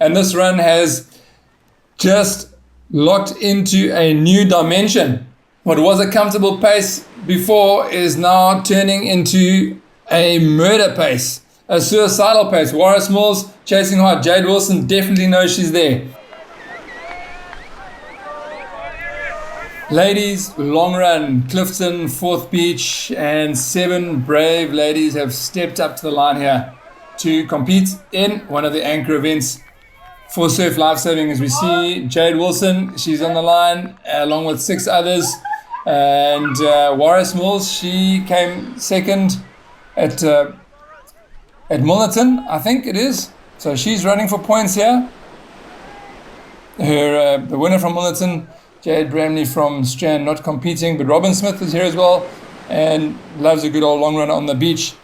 And this run has just locked into a new dimension. What was a comfortable pace before is now turning into a murder pace, a suicidal pace. Waris Mills chasing hard. Jade Wilson definitely knows she's there. Ladies, long run, Clifton, 4th beach, and 7 brave ladies have stepped up to the line here to compete in one of the anchor events for Surf Lifesaving. As we see Jade Wilson, she's on the line along with 6 others. And Waris Mills, she came second at Milnerton, I think it is. So she's running for points here. The winner from Milnerton, Jade Bramley from Strand, not competing, but Robyn Smith is here as well and loves a good old long run on the beach.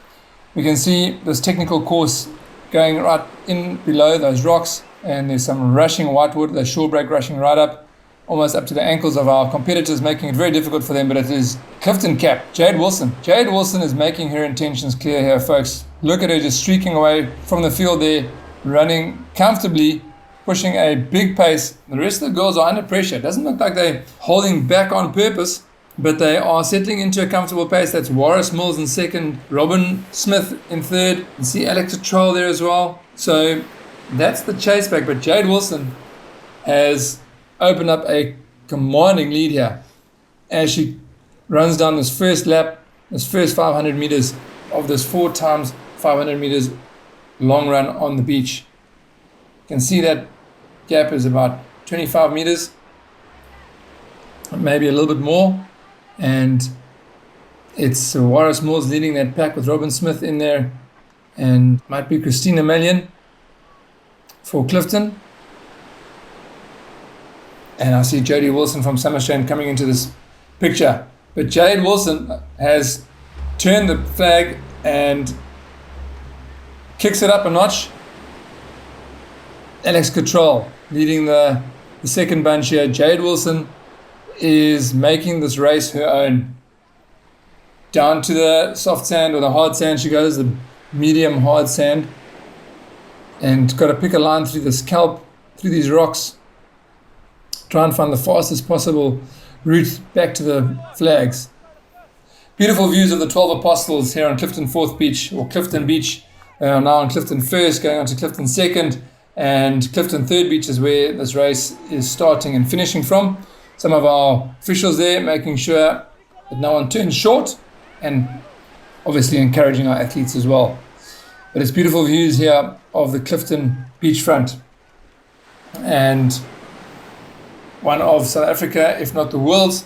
We can see this technical course going right in below those rocks, and there's some rushing whitewood, the shore break rushing right up, almost up to the ankles of our competitors, making it very difficult for them. But it is Clifton cap, Jade Wilson. Jade Wilson is making her intentions clear here, folks. Look at her just streaking away from the field there, running comfortably, pushing a big pace. The rest of the girls are under pressure. It doesn't look like they're holding back on purpose, but they are settling into a comfortable pace. That's Waris Mills in second, Robyn Smith in third. You see Alex Cotterell there as well. So that's the chase back. But Jade Wilson has opened up a commanding lead here as she runs down this first lap, this first 500 meters of this 4 times 500 meters long run on the beach. You can see that gap is about 25 meters, maybe a little bit more, and it's Waris Mills leading that pack with Robyn Smith in there, and might be Christina Malyon for Clifton. And I see Jodi Wilson from Summerstrand coming into this picture. But Jade Wilson has turned the flag and kicks it up a notch. Alex Cotterell leading the second bunch here. Jade Wilson is making this race her own. Down to the soft sand or the hard sand she goes, the medium hard sand. And got to pick a line through this kelp, through these rocks. Try and find the fastest possible route back to the flags. Beautiful views of the 12 Apostles here on Clifton 4th Beach, or Clifton Beach. They are now on Clifton 1st, going on to Clifton 2nd, and Clifton 3rd Beach is where this race is starting and finishing from. Some of our officials there making sure that no one turns short, and obviously encouraging our athletes as well. But it's beautiful views here of the Clifton beachfront, and one of South Africa, if not the world's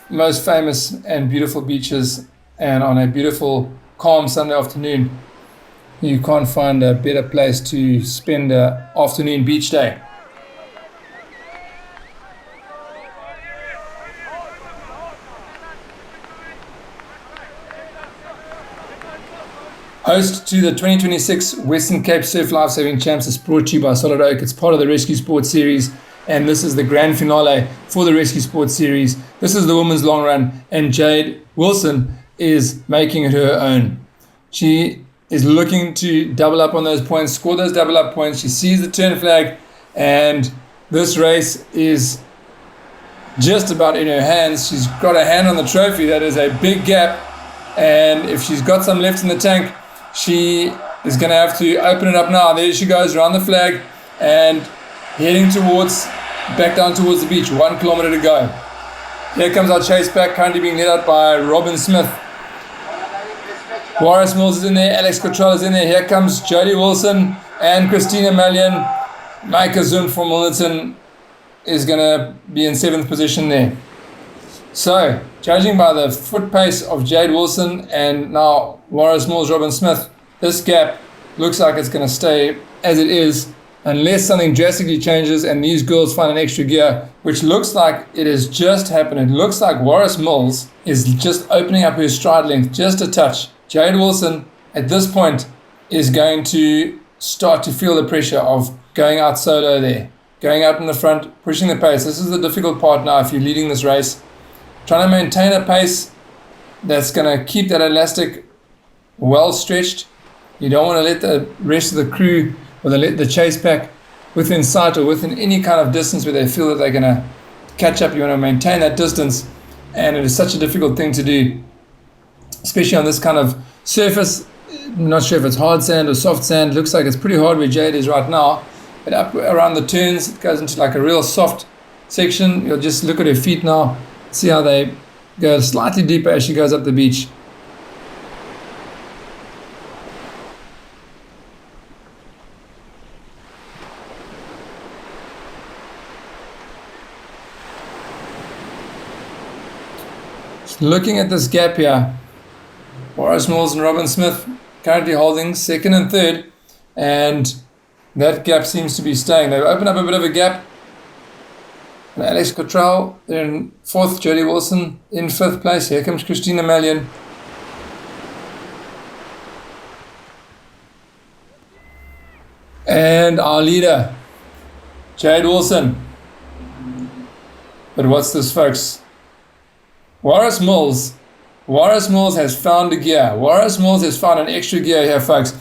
most famous and beautiful beaches. And on a beautiful, calm Sunday afternoon, you can't find a better place to spend an afternoon beach day. Host to the 2026 Western Cape Surf Lifesaving Champs is brought to you by Solid Oak. It's part of the Rescue Sports Series, and this is the grand finale for the Rescue Sports Series. This is the women's long run, and Jade Wilson is making it her own. She is looking to double up on those points, score those double up points. She sees the turn flag, and this race is just about in her hands. She's got a hand on the trophy. That is a big gap, and if she's got some left in the tank, she is going to have to open it up now. There she goes around the flag and heading towards, back down towards the beach. 1 kilometer to go. Here comes our chase back, currently being led out by Robyn Smith. Waris Mills is in there, Alex Cotterell is in there. Here comes Jodi Wilson and Christina Malyon. Micah Zund from Milnerton is going to be in 7th position there. So, judging by the foot pace of Jade Wilson and now Waris Mills, Robyn Smith, this gap looks like it's going to stay as it is unless something drastically changes and these girls find an extra gear, which looks like it has just happened. It looks like Waris Mills is just opening up her stride length just a touch. Jade Wilson, at this point, is going to start to feel the pressure of going out solo there, going out in the front, pushing the pace. This is the difficult part now if you're leading this race. Trying to maintain a pace that's going to keep that elastic well stretched. You don't want to let the rest of the crew or the chase pack within sight or within any kind of distance where they feel that they're going to catch up. You want to maintain that distance, and it is such a difficult thing to do, especially on this kind of surface. I'm not sure if it's hard sand or soft sand. It looks like it's pretty hard where Jade is right now, but up around the turns it goes into like a real soft section. You'll just look at her feet now, see how they go slightly deeper as she goes up the beach. Looking at this gap here, Waris Mills and Robyn Smith currently holding second and third, and that gap seems to be staying. They've opened up a bit of a gap. And Alex Cotterell, they're in fourth, Jodi Wilson in fifth place. Here comes Christina Mallion. And our leader, Jade Wilson. But what's this, folks? Waris Mills has found a gear. Waris Mills has found an extra gear here, folks.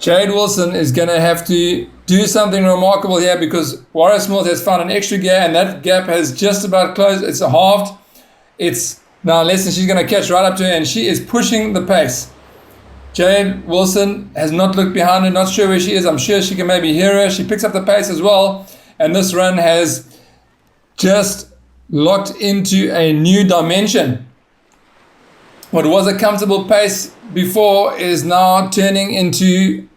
Jade Wilson is going to have to do something remarkable here, because Waris Mills has found an extra gear, and that gap has just about closed. It's halved. It's now less than she's going to catch right up to her, and she is pushing the pace. Jade Wilson has not looked behind her, not sure where she is. I'm sure she can maybe hear her. She picks up the pace as well, and this run has just locked into a new dimension. What was a comfortable pace before is now turning into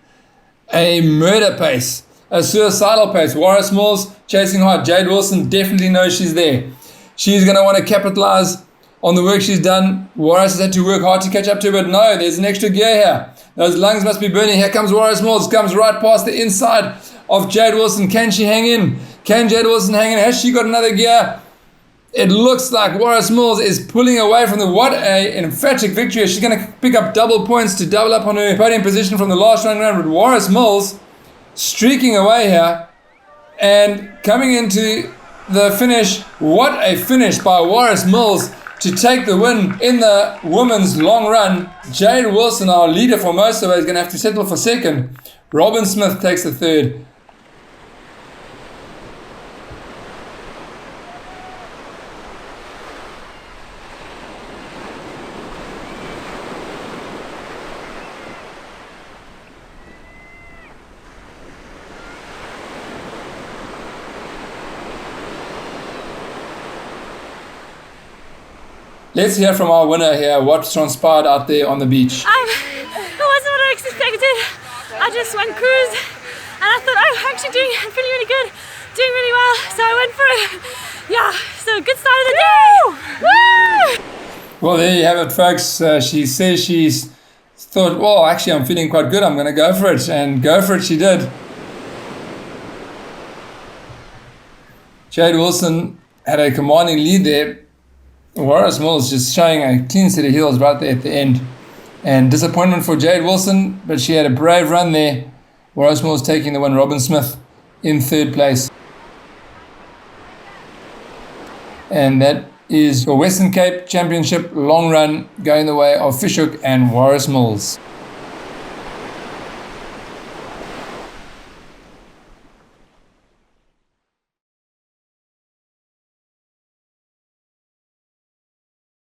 a murder pace, a suicidal pace. Waris Mills chasing hard. Jade Wilson definitely knows she's there. She's going to want to capitalize on the work she's done. Waris has had to work hard to catch up to her, but no, there's an extra gear here. Those lungs must be burning. Here comes Waris Mills, comes right past the inside of Jade Wilson. Can she hang in? Can Jade Wilson hang in? Has she got another gear? It looks like Waris Mills is pulling away from what an emphatic victory. She's going to pick up double points to double up on her podium position from the last round. But Waris Mills streaking away here and coming into the finish. What a finish by Waris Mills to take the win in the women's long run. Jade Wilson, our leader for most of it, is going to have to settle for second. Robyn Smith takes the third. Let's hear from our winner here, what transpired out there on the beach. It wasn't what I expected. I just went cruise, and I thought, I'm actually doing pretty really good, doing really well, so I went for it. Yeah, so good start of the day. Woo! Well, there you have it, folks. She says she's thought, well, actually I'm feeling quite good, I'm going to go for it, and go for it she did. Jade Wilson had a commanding lead there. Waris Mills just showing a clean set of heels right there at the end. And disappointment for Jade Wilson, but she had a brave run there. Waris Mills taking the win. Robyn Smith in third place. And that is your Western Cape Championship long run going the way of Fish Hoek and Waris Mills.